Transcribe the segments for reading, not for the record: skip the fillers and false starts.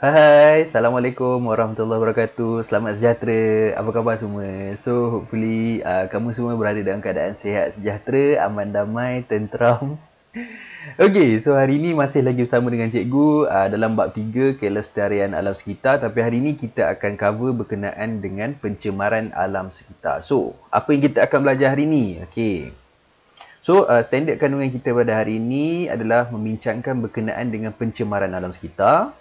Hai, Assalamualaikum warahmatullahi wabarakatuh. Selamat sejahtera. Apa khabar semua? So, hopefully kamu semua berada dalam keadaan sihat, sejahtera, aman, damai, tenteram. Okay, so hari ini masih lagi bersama dengan cikgu dalam bab 3 kelestarian alam sekitar. Tapi hari ini kita akan cover berkenaan dengan pencemaran alam sekitar. So, apa yang kita akan belajar hari ini? Okay. So, standard kandungan kita pada hari ini adalah membincangkan berkenaan dengan pencemaran alam sekitar.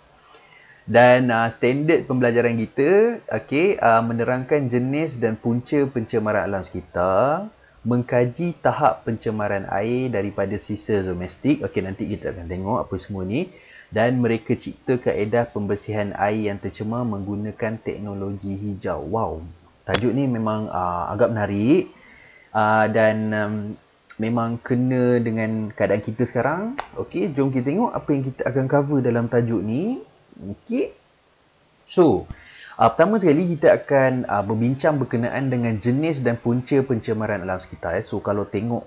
Dan standard pembelajaran kita menerangkan jenis dan punca pencemaran alam sekitar, mengkaji tahap pencemaran air daripada sisa domestik. Okey, nanti kita akan tengok apa semua ni, dan mereka cipta kaedah pembersihan air yang tercemar menggunakan teknologi hijau. Wow, tajuk ni memang agak menarik dan memang kena dengan keadaan kita sekarang. Okey, jom kita tengok apa yang kita akan cover dalam tajuk ni. Okey. So, pertama sekali kita akan berbincang berkenaan dengan jenis dan punca pencemaran alam sekitar. So, kalau tengok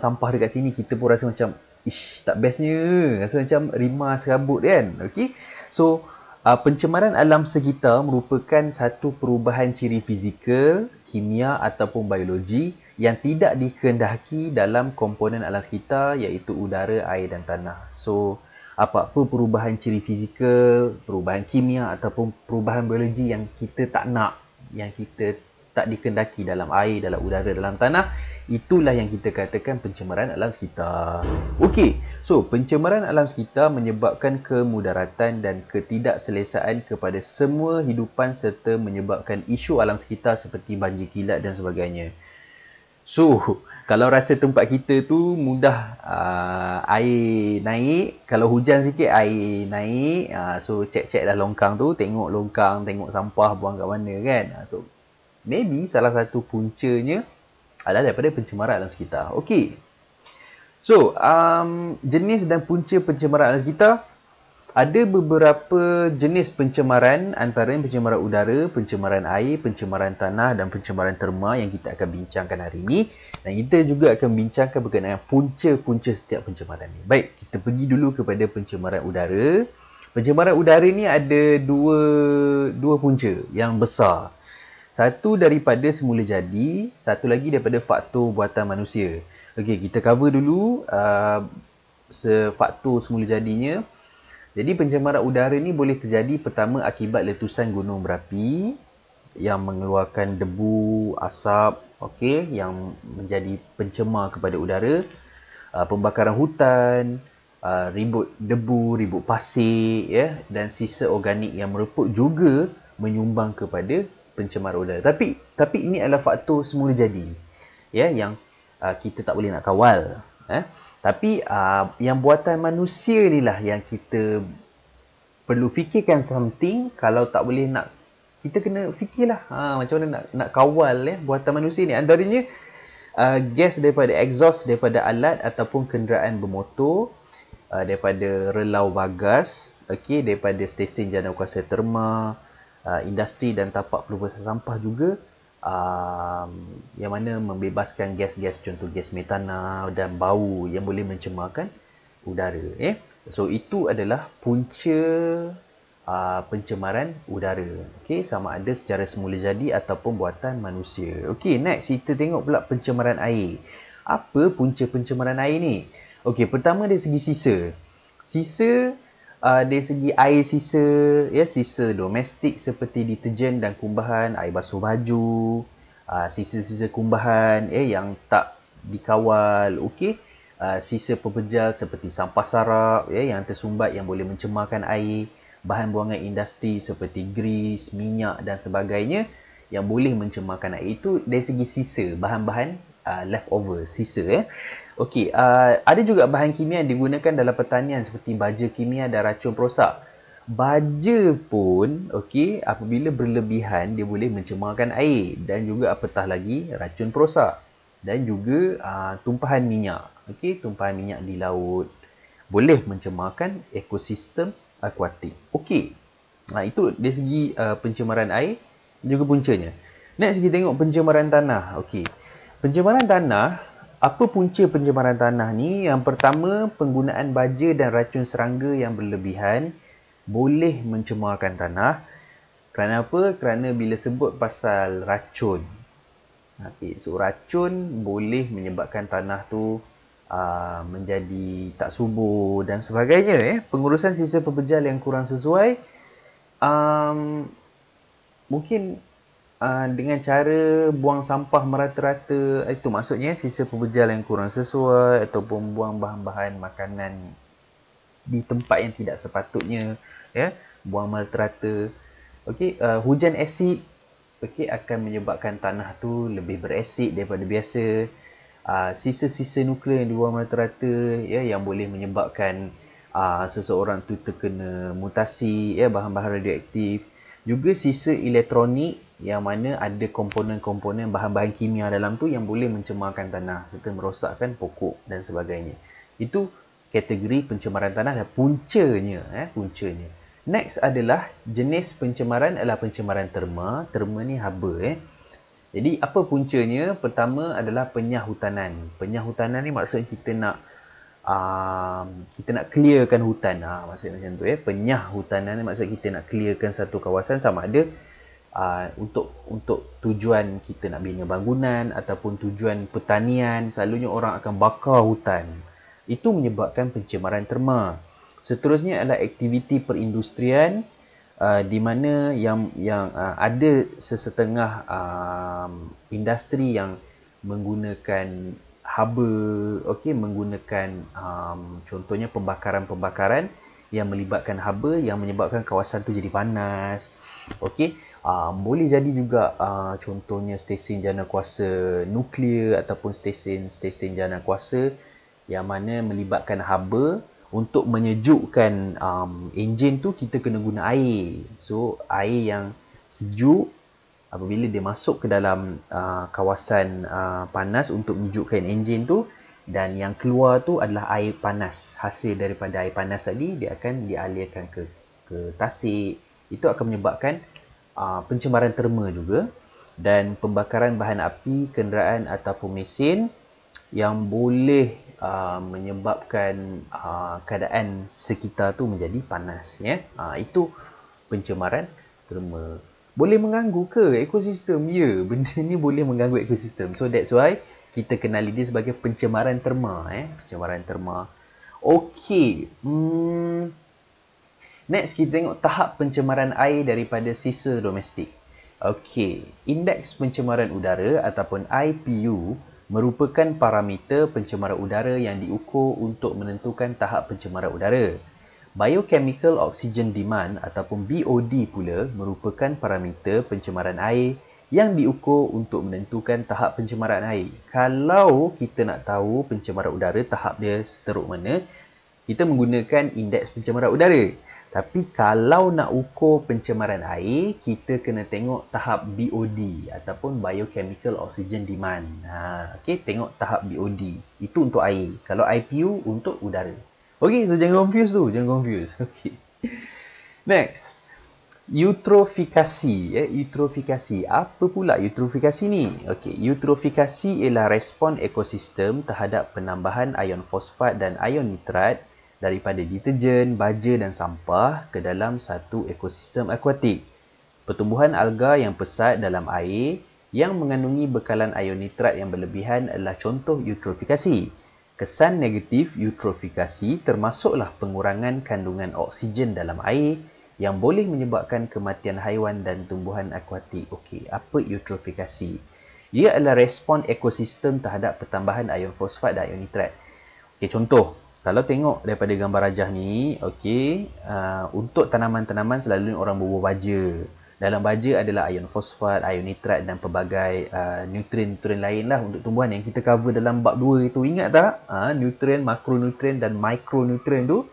sampah dekat sini, kita pun rasa macam, ish, tak bestnya. Rasa macam rimah serabut kan. Okey. So, pencemaran alam sekitar merupakan satu perubahan ciri fizikal, kimia ataupun biologi yang tidak dikehendaki dalam komponen alam sekitar iaitu udara, air dan tanah. So, apa-apa perubahan ciri fizikal, perubahan kimia ataupun perubahan biologi yang kita tak nak, yang kita tak dikehendaki dalam air, dalam udara, dalam tanah, itulah yang kita katakan pencemaran alam sekitar. Okey, so pencemaran alam sekitar menyebabkan kemudaratan dan ketidakselesaan kepada semua hidupan serta menyebabkan isu alam sekitar seperti banjir kilat dan sebagainya. So, kalau rasa tempat kita tu mudah air naik, kalau hujan sikit air naik, so cek-cek lah longkang tu, tengok longkang, tengok sampah buang kat mana kan. So, maybe salah satu puncanya adalah daripada pencemaran alam sekitar. Okey. So, jenis dan punca pencemaran alam sekitar. Ada beberapa jenis pencemaran, antaranya pencemaran udara, pencemaran air, pencemaran tanah dan pencemaran terma yang kita akan bincangkan hari ini. Dan kita juga akan bincangkan berkenaan punca-punca setiap pencemaran ni. Baik, kita pergi dulu kepada pencemaran udara. Pencemaran udara ni ada dua punca yang besar. Satu daripada semula jadi, satu lagi daripada faktor buatan manusia. Okey, kita cover dulu faktor semula jadinya. Jadi pencemaran udara ni boleh terjadi pertama akibat letusan gunung berapi yang mengeluarkan debu, asap, okey, yang menjadi pencemar kepada udara, pembakaran hutan, ribut debu, ribut pasir, ya, dan sisa organik yang mereput juga menyumbang kepada pencemaran udara. Tapi ini adalah faktor semula jadi, ya, yang kita tak boleh nak kawal. Tapi yang buatan manusia ni lah yang kita perlu fikirkan something. Kalau tak boleh nak, kita kena fikirlah macam mana nak kawal buatan manusia ni. Antaranya gas daripada exhaust daripada alat ataupun kenderaan bermotor, daripada relau bagas, okey, daripada stesen jawatan terma, industri dan tapak pelupasan sampah juga, yang mana membebaskan gas-gas, contoh gas metana dan bau yang boleh mencemarkan udara. So itu adalah punca pencemaran udara. Okey, sama ada secara semula jadi ataupun buatan manusia. Okey, next kita tengok pula pencemaran air. Apa punca pencemaran air ni? Okey, pertama dari segi sisa. Sisa dari segi air sisa, ya, sisa domestik seperti deterjen dan kumbahan, air basuh baju, sisa-sisa kumbahan yang tak dikawal, okey, sisa pepejal seperti sampah sarap, ya, yang tersumbat yang boleh mencemarkan air, bahan buangan industri seperti gris, minyak dan sebagainya yang boleh mencemarkan air. Itu dari segi sisa, bahan-bahan leftover, sisa. Okey, ada juga bahan kimia yang digunakan dalam pertanian seperti baja kimia dan racun perosak. Baja pun, okey, apabila berlebihan dia boleh mencemarkan air, dan juga apatah lagi racun perosak, dan juga tumpahan minyak. Okey, tumpahan minyak di laut boleh mencemarkan ekosistem akuatik. Okey. Itu dari segi pencemaran air juga puncanya. Next kita tengok pencemaran tanah. Okey. Pencemaran tanah, apa punca pencemaran tanah ni? Yang pertama, penggunaan baja dan racun serangga yang berlebihan boleh mencemarkan tanah. Kerana apa? Kerana bila sebut pasal racun. Okay, so racun boleh menyebabkan tanah tu menjadi tak subur dan sebagainya. Pengurusan sisa pepejal yang kurang sesuai mungkin dengan cara buang sampah merata-rata, itu maksudnya sisa pepejal yang kurang sesuai ataupun buang bahan-bahan makanan di tempat yang tidak sepatutnya, buang merata-rata. Hujan asid akan menyebabkan tanah tu lebih berasid daripada biasa. Sisa-sisa nuklear yang dibuang merata-rata, yang boleh menyebabkan seseorang tu terkena mutasi, bahan-bahan radioaktif. Juga sisa elektronik yang mana ada komponen-komponen bahan-bahan kimia dalam tu yang boleh mencemarkan tanah serta merosakkan pokok dan sebagainya. Itu kategori pencemaran tanah dan puncanya. Next adalah jenis pencemaran adalah pencemaran terma. Terma ni haba. Jadi apa puncanya? Pertama adalah penyahutanan. Penyahutanan ni maksudnya kita nak clearkan hutan. Maksudnya macam tu. Penyahutanan ni maksudnya kita nak clearkan satu kawasan, sama ada untuk tujuan kita nak bina bangunan ataupun tujuan pertanian. Selalunya orang akan bakar hutan. Itu menyebabkan pencemaran terma. Seterusnya adalah aktiviti perindustrian, di mana yang ada sesetengah industri yang menggunakan haba, menggunakan contohnya pembakaran-pembakaran yang melibatkan haba yang menyebabkan kawasan tu jadi panas. Boleh jadi juga contohnya stesen janakuasa nuklear ataupun stesen janakuasa yang mana melibatkan haba. Untuk menyejukkan enjin tu kita kena guna air. So air yang sejuk apabila dia masuk ke dalam kawasan panas untuk menyejukkan enjin tu, dan yang keluar tu adalah air panas. Hasil daripada air panas tadi dia akan dialirkan ke tasik. Itu akan menyebabkan pencemaran terma juga. Dan pembakaran bahan api kenderaan ataupun mesin yang boleh menyebabkan keadaan sekitar tu menjadi panas. Itu pencemaran terma. Boleh mengganggu ke ekosistem? Ya, benda ni boleh mengganggu ekosistem. So that's why kita kenali dia sebagai pencemaran terma. Pencemaran terma. Okey. Next kita tengok tahap pencemaran air daripada sisa domestik. Okey, indeks pencemaran udara ataupun IPU merupakan parameter pencemaran udara yang diukur untuk menentukan tahap pencemaran udara. Biochemical Oxygen Demand ataupun BOD pula merupakan parameter pencemaran air yang diukur untuk menentukan tahap pencemaran air. Kalau kita nak tahu pencemaran udara tahap dia seteruk mana, kita menggunakan indeks pencemaran udara. Tapi kalau nak ukur pencemaran air, kita kena tengok tahap BOD ataupun Biochemical Oxygen Demand. Tengok tahap BOD. Itu untuk air. Kalau IPU untuk udara. Okey, so jangan confuse tu. Okey. Next. Eutrofikasi. Eutrofikasi. Apa pula eutrofikasi ni? Okey, eutrofikasi ialah respon ekosistem terhadap penambahan ion fosfat dan ion nitrat daripada deterjen, baja dan sampah ke dalam satu ekosistem akuatik. Pertumbuhan alga yang pesat dalam air yang mengandungi bekalan ion nitrat yang berlebihan adalah contoh eutrofikasi. Kesan negatif eutrofikasi termasuklah pengurangan kandungan oksigen dalam air yang boleh menyebabkan kematian haiwan dan tumbuhan akuatik. Okey, apa eutrofikasi? Ia adalah respon ekosistem terhadap pertambahan ion fosfat dan ion nitrat. Okey, contoh. Kalau tengok daripada gambar rajah ni, untuk tanaman-tanaman selalunya orang berbuah baja. Dalam baja adalah ion fosfat, ion nitrat dan pelbagai nutrien-nutrien lain lah untuk tumbuhan yang kita cover dalam bab 2 itu. Ingat tak? Nutrien, makronutrien dan mikronutrien tu.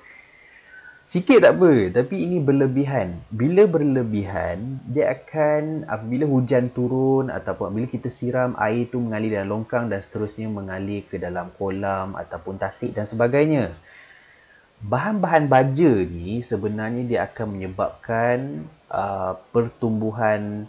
Sikit tak apa, tapi ini berlebihan. Bila berlebihan, dia akan apabila hujan turun ataupun bila kita siram, air tu mengalir dalam longkang dan seterusnya mengalir ke dalam kolam ataupun tasik dan sebagainya. Bahan-bahan baja ni sebenarnya dia akan menyebabkan pertumbuhan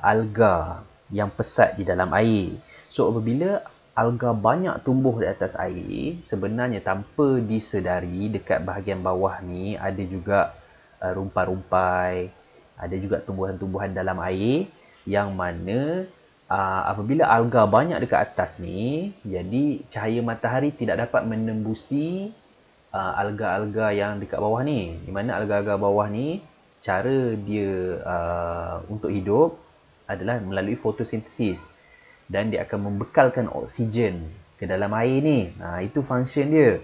alga yang pesat di dalam air. So apabila alga banyak tumbuh di atas air, sebenarnya tanpa disedari dekat bahagian bawah ni ada juga rumpai-rumpai, ada juga tumbuhan-tumbuhan dalam air yang mana apabila alga banyak dekat atas ni, jadi cahaya matahari tidak dapat menembusi alga-alga yang dekat bawah ni. Di mana alga-alga bawah ni, cara dia untuk hidup adalah melalui fotosintesis, dan dia akan membekalkan oksigen ke dalam air ni. Itu function dia.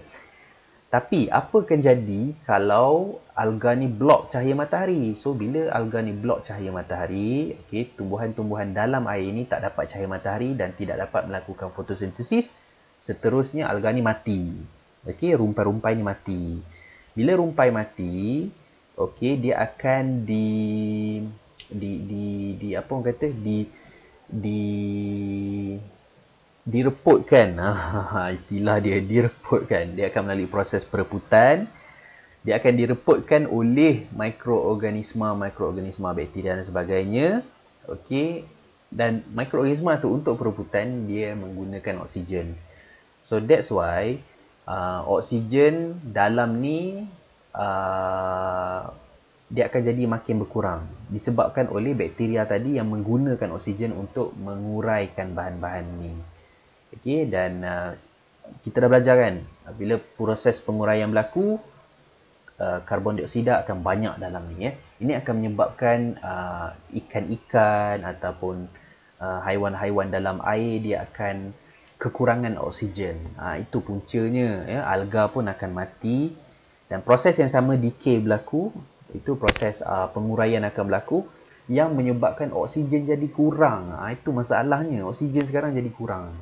Tapi apa akan jadi kalau alga ni block cahaya matahari? So bila alga ni block cahaya matahari, okey, tumbuhan-tumbuhan dalam air ni tak dapat cahaya matahari dan tidak dapat melakukan fotosintesis. Seterusnya alga ni mati. Okey, rumpai-rumpai ni mati. Bila rumpai mati, okey, dia akan apa orang kata, direpotkan. Istilah dia direpotkan. Dia akan melalui proses pereputan. Dia akan direpotkan oleh mikroorganisma bakteria dan sebagainya. Okey, dan mikroorganisma tu untuk pereputan dia menggunakan oksigen. So that's why oksigen dalam ni dia akan jadi makin berkurang disebabkan oleh bakteria tadi yang menggunakan oksigen untuk menguraikan bahan-bahan ni. Okey, dan kita dah belajar kan, bila proses penguraian berlaku, karbon dioksida akan banyak dalam ni. Ini akan menyebabkan ikan-ikan ataupun haiwan-haiwan dalam air dia akan kekurangan oksigen. Itu puncanya, ya. Alga pun akan mati dan proses yang sama decay berlaku. Itu proses penguraian akan berlaku yang menyebabkan oksigen jadi kurang. Itu masalahnya, oksigen sekarang jadi kurang.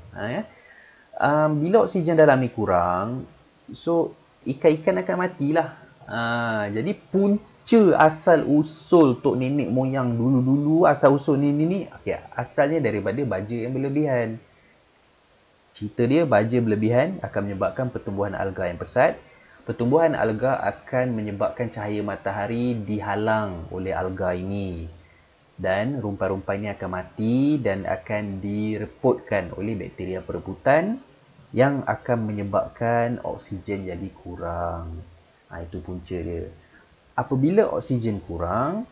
Bila oksigen dalam ni kurang, so ikan-ikan akan matilah. Jadi punca asal usul tok nenek moyang dulu-dulu, asal usul ni okay, asalnya daripada baja yang berlebihan. Cerita dia, baja berlebihan akan menyebabkan pertumbuhan alga yang pesat. Pertumbuhan alga akan menyebabkan cahaya matahari dihalang oleh alga ini. Dan rumpai-rumpai ini akan mati dan akan direpotkan oleh bakteria perebutan yang akan menyebabkan oksigen jadi kurang. Itu punca dia. Apabila oksigen kurang,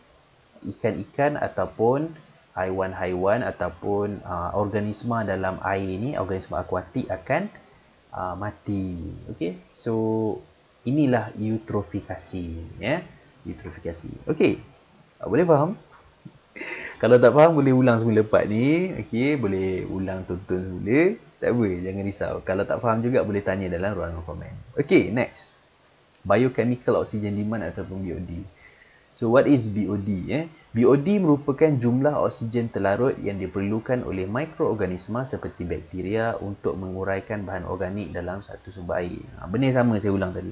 ikan-ikan ataupun haiwan-haiwan ataupun organisma dalam air ni, organisma akuatik akan mati. Okey, so inilah eutrofikasi, ya. Eutrofikasi. Okey, boleh faham? Kalau tak faham boleh ulang semula part ni. Okey, boleh ulang tonton semula. Tak apa, jangan risau. Kalau tak faham juga boleh tanya dalam ruangan komen. Okey, next. Biochemical oxygen demand ataupun BOD. So what is BOD? BOD merupakan jumlah oksigen terlarut yang diperlukan oleh mikroorganisma seperti bakteria untuk menguraikan bahan organik dalam satu sumber air. Benda yang sama saya ulang tadi.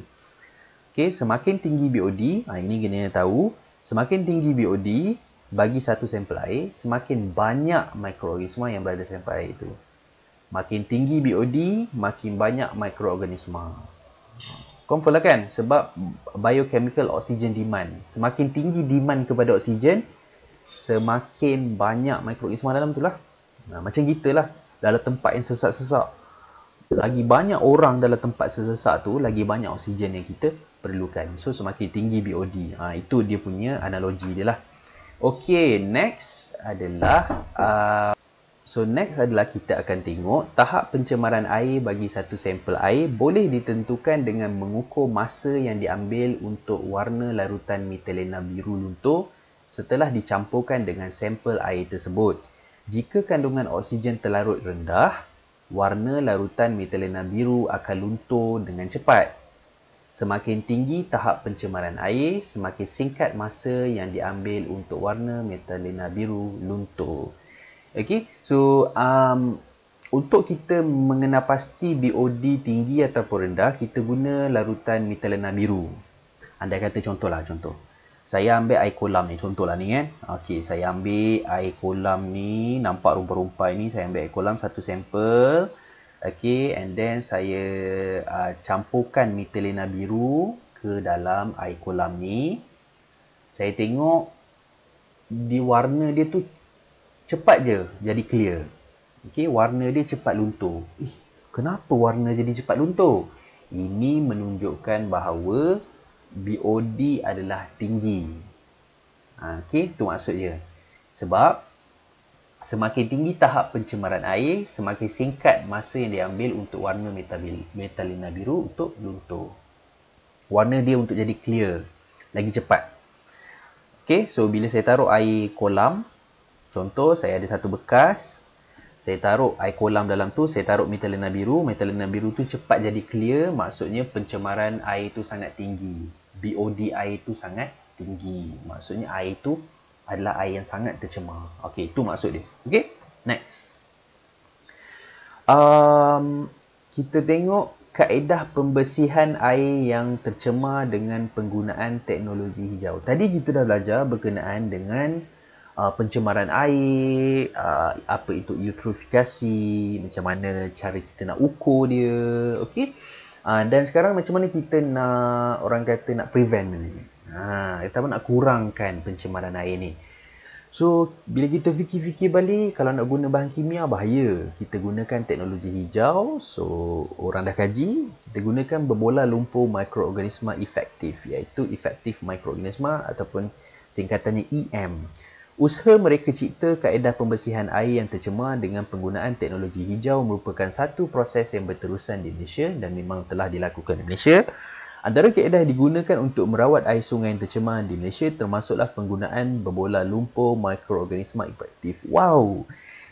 Okay, semakin tinggi BOD, ini kena tahu, semakin tinggi BOD bagi satu sampel air, semakin banyak mikroorganisma yang berada dalam sampel air itu. Makin tinggi BOD, makin banyak mikroorganisma. Confirm lah kan? Sebab biochemical oxygen demand. Semakin tinggi demand kepada oksigen, semakin banyak mikroorganisma dalam tu lah. Macam kita lah, dalam tempat yang sesak-sesak. Lagi banyak orang dalam tempat sesak tu, lagi banyak oksigen yang kita perlukan. So, semakin tinggi BOD. Itu dia punya analogi dia lah. Okay, next adalah kita akan tengok tahap pencemaran air bagi satu sampel air boleh ditentukan dengan mengukur masa yang diambil untuk warna larutan metilena biru luntur setelah dicampurkan dengan sampel air tersebut. Jika kandungan oksigen terlarut rendah, warna larutan metilena biru akan luntur dengan cepat. Semakin tinggi tahap pencemaran air, semakin singkat masa yang diambil untuk warna metilena biru luntur. Okay, so untuk kita mengenal pasti BOD tinggi ataupun rendah, kita guna larutan metilena biru. Andai kata contoh. Saya ambil air kolam ni, contohlah ni kan. Okay, saya ambil air kolam ni, nampak rumpai-rumpai ni, saya ambil air kolam satu sampel. Okay, and then saya campurkan metilena biru ke dalam air kolam ni. Saya tengok di warna dia tu cepat je jadi clear. Okey, warna dia cepat luntur. Kenapa warna jadi cepat luntur? Ini menunjukkan bahawa BOD adalah tinggi. Okey, tu maksudnya. Sebab semakin tinggi tahap pencemaran air, semakin singkat masa yang diambil untuk warna metalina biru untuk luntur. Warna dia untuk jadi clear lagi cepat. Okey, so bila saya taruh air kolam, contoh saya ada satu bekas, saya taruh air kolam dalam tu, saya taruh metalina biru tu cepat jadi clear, maksudnya pencemaran air tu sangat tinggi. BOD air tu sangat tinggi. Maksudnya air tu adalah air yang sangat tercemar. Okey, itu maksud dia. Okey, next. Kita tengok kaedah pembersihan air yang tercemar dengan penggunaan teknologi hijau. Tadi kita dah belajar berkenaan dengan pencemaran air, apa itu eutrofikasi, macam mana cara kita nak ukur dia, okey. Dan sekarang macam mana kita nak, orang kata nak prevent ni. Kita pun nak kurangkan pencemaran air ni. So, bila kita fikir-fikir balik, kalau nak guna bahan kimia, bahaya. Kita gunakan teknologi hijau. So, orang dah kaji. Kita gunakan berbola lumpur mikroorganisma efektif, iaitu efektif mikroorganisma ataupun singkatannya EM. Usaha mereka cipta kaedah pembersihan air yang tercemar dengan penggunaan teknologi hijau merupakan satu proses yang berterusan di Malaysia dan memang telah dilakukan di Malaysia. Antara kaedah yang digunakan untuk merawat air sungai yang tercemar di Malaysia termasuklah penggunaan berbola lumpur mikroorganisma efektif. Wow!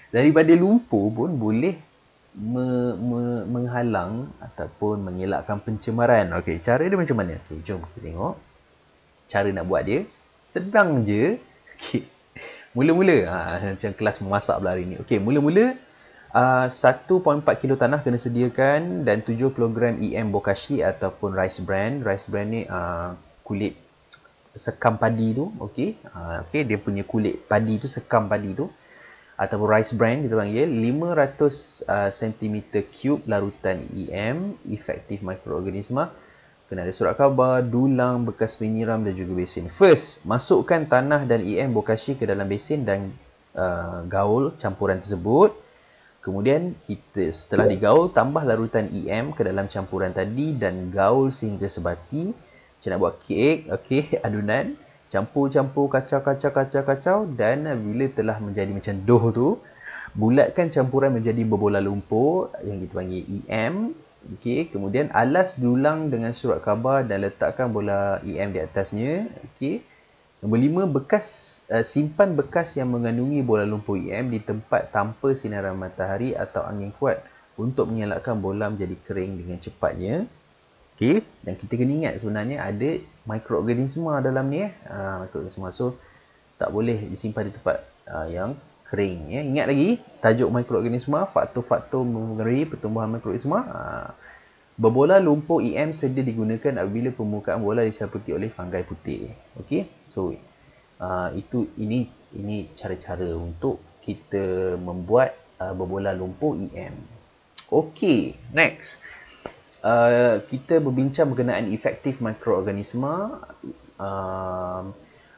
Daripada lumpur pun boleh menghalang ataupun mengelakkan pencemaran. Okey, cara dia macam mana? Okay, jom kita tengok. Cara nak buat dia. Sedang je. Okay. Mula-mula, macam kelas memasak pula hari ni. Okey, mula-mula 1.4 kilo tanah kena sediakan dan 7 kg EM bokashi ataupun rice bran. Rice bran ni kulit sekam padi tu, okey. Okey, dia punya kulit padi tu, sekam padi tu ataupun rice bran kita panggil. 500 cm3 larutan EM efektif mikroorganisma. Kena ada surat khabar, dulang, bekas penyiram dan juga besin. First, masukkan tanah dan EM bokashi ke dalam besin dan gaul campuran tersebut. Kemudian kita setelah digaul, tambah larutan EM ke dalam campuran tadi dan gaul sehingga sebati. Macam nak buat kek, okey, adunan. Campur-campur, kacau dan bila telah menjadi macam dough tu, bulatkan campuran menjadi berbola lumpur yang kita panggil EM. Okey, kemudian alas dulang dengan surat khabar dan letakkan bola EM di atasnya. Okey. Nombor 5, simpan bekas yang mengandungi bola lumpur EM di tempat tanpa sinaran matahari atau angin kuat untuk mengelakkan bola menjadi kering dengan cepatnya. Okey, dan kita kena ingat sebenarnya ada mikroorganisma dalam ni mikroorganisma. So tak boleh disimpan di tempat yang kering ya. Ingat lagi tajuk mikroorganisma, faktor-faktor mempengaruhi pertumbuhan mikroorganisma. Berbola lumpur EM sedia digunakan apabila permukaan bola diselimuti oleh fungi putih. Okey. So ini cara-cara untuk kita membuat berbola lumpur EM. Okey, next. Kita berbincang berkenaan efektif mikroorganisma.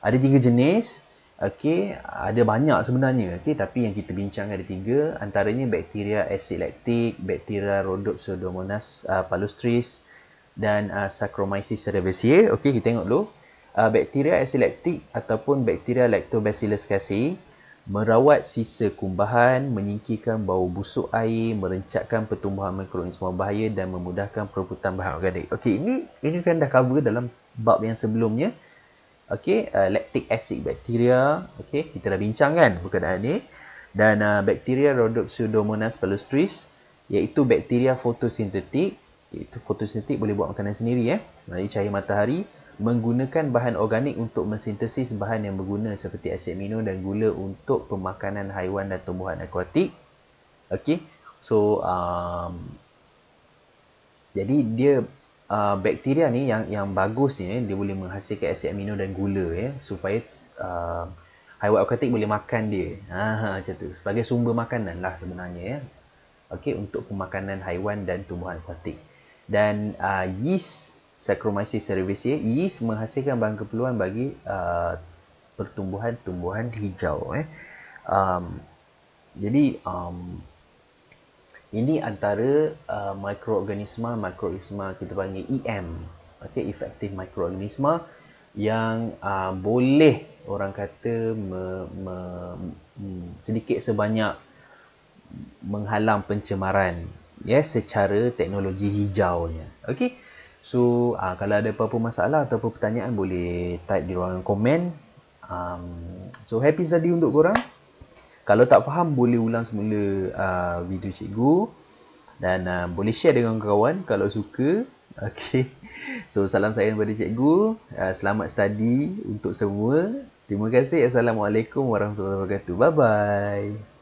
Ada 3 jenis. Okey, ada banyak sebenarnya. Okey, tapi yang kita bincang ada 3. Antaranya bakteria acid lactic, bakteria Rhodopseudomonas palustris dan Saccharomyces cerevisiae. Okey, kita tengok dulu. Bakteria acid lactic ataupun bakteria Lactobacillus casei merawat sisa kumbahan, menyingkirkan bau busuk air, merencatkan pertumbuhan mikroorganisma bahaya dan memudahkan perebutan bahan organik. Okey, ini kan dah cover dalam bab yang sebelumnya. Okey, lactic acid bacteria. Okey, kita dah bincang kan berkenaan ni. Dan bakteria Rhodopseudomonas palustris iaitu bakteria fotosintetik. Iaitu fotosintetik boleh buat makanan sendiri melalui cahaya matahari, menggunakan bahan organik untuk mensintesis bahan yang berguna seperti asid amino dan gula untuk pemakanan haiwan dan tumbuhan akuatik. Okey. So jadi dia bakteria ni yang bagus ni dia boleh menghasilkan asid amino dan gula supaya haiwan akuatik boleh makan dia. Macam tu. Sebagai sumber makanan lah sebenarnya Okey, untuk pemakanan haiwan dan tumbuhan akuatik. Dan yeast Saccharomyces cerevisiae, yeast menghasilkan bahan keperluan bagi pertumbuhan-tumbuhan hijau. Jadi ini antara mikroorganisma kita panggil EM. Okay, efektif mikroorganisma yang boleh orang kata sedikit sebanyak menghalang pencemaran secara teknologi hijaunya. Okey. So kalau ada apa-apa masalah atau pertanyaan boleh type di ruangan komen. So happy study untuk korang. Kalau tak faham boleh ulang semula video cikgu dan boleh share dengan kawan kalau suka. Okey. So salam sayang daripada cikgu. Selamat study untuk semua. Terima kasih. Assalamualaikum warahmatullahi wabarakatuh. Bye bye.